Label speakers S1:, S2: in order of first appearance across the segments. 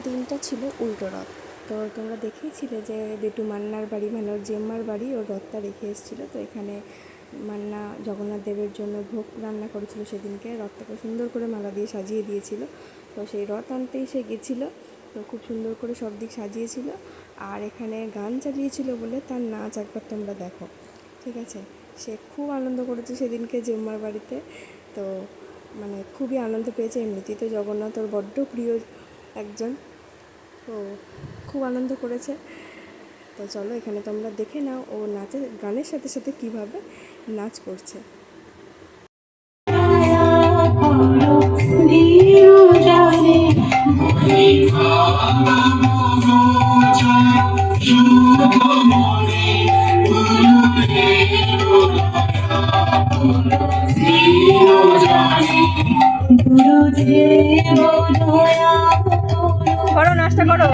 S1: দিনটা ছিল উল্টো রথ। তো তোমরা দেখেইছিলে যে বেটু মান্নার বাড়ি মানে ওর জেম্মার বাড়ি ওর রথটা রেখে এসেছিলো। তো এখানে মান্না জগন্নাথ দেবের জন্য ভোগ রান্না করেছিল সেদিনকে, রথটাকে সুন্দর করে মালা দিয়ে সাজিয়ে দিয়েছিল। তো সেই রথ আনতেই সে গেছিলো, তো খুব সুন্দর করে সব দিক সাজিয়েছিল। আর এখানে গান চালিয়েছিল বলে তার নাচ একবার তোমরা দেখো, ঠিক আছে? সে খুব আনন্দ করেছে সেদিনকে জেম্মার বাড়িতে। তো মানে খুবই আনন্দ পেয়েছে। এমনিতেই তো জগন্নাথ ওর বড্ড প্রিয় একজন, তো খুব আনন্দ করেছে। তো চলো এখানে তোমরা দেখে নাও ও নাচের গানের সাথে সাথে কীভাবে নাচ করছে। করো, নাচটা করো।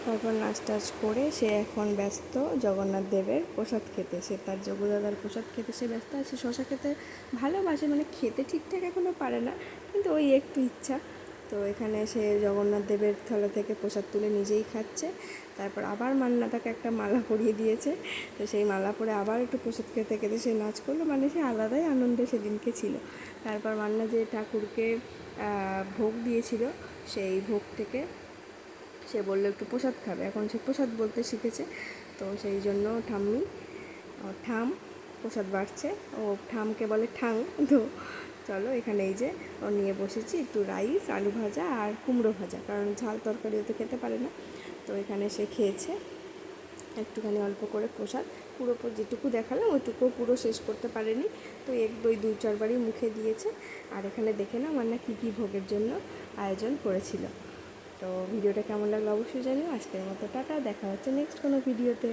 S1: তারপর নাচ টাচ করে সে এখন ব্যস্ত জগন্নাথ দেবের প্রসাদ খেতে। সে তার যোগদাদার প্রসাদ খেতে সে ব্যস্ত আছে। শশা খেতে ভালোবাসে, মানে খেতে ঠিকঠাক এখনও পারে না, কিন্তু ওই একটু ইচ্ছা। তো এখানে সে জগন্নাথ দেবের থালা থেকে প্রসাদ তুলে নিজেই খাচ্ছে। তারপর আবার মান্নাটাকে একটা মালা পরিয়ে দিয়েছে, তো সেই মালা পরে আবার একটু প্রসাদ খেতে খেতে সে নাচ করলো। মানে সে আলাদাই আনন্দে সেদিনকে ছিল। তারপর মান্না যে ঠাকুরকে ভোগ দিয়েছিল সেই ভোগ থেকে সে বললো একটু প্রসাদ খাবে। এখন সে প্রসাদ বলতে শিখেছে, তো সেই জন্য ঠাম্মি ঠাম প্রসাদ বাড়ছে, ও ঠামকে বলে ঠাং। তো চলো এখানে এই যে ও নিয়ে বসেছি একটু রাইস, আলু ভাজা আর কুমড়ো ভাজা, কারণ ঝাল তরকারিও তো খেতে পারে না। তো এখানে সে খেয়েছে একটুখানি অল্প করে প্রসাদ। পুরো যেটুকু দেখালাম ওইটুকুও পুরো শেষ করতে পারেনি, তো এক দুই চারবারই মুখে দিয়েছে। আর এখানে দেখে নাও মান্না কী কী ভোগের জন্য আয়োজন করেছিল। তো ভিডিওটা কেমন লাগলো অবশ্যই জানিও। আজকের মতো টাটা, দেখা হচ্ছে নেক্সট কোনো ভিডিওতে।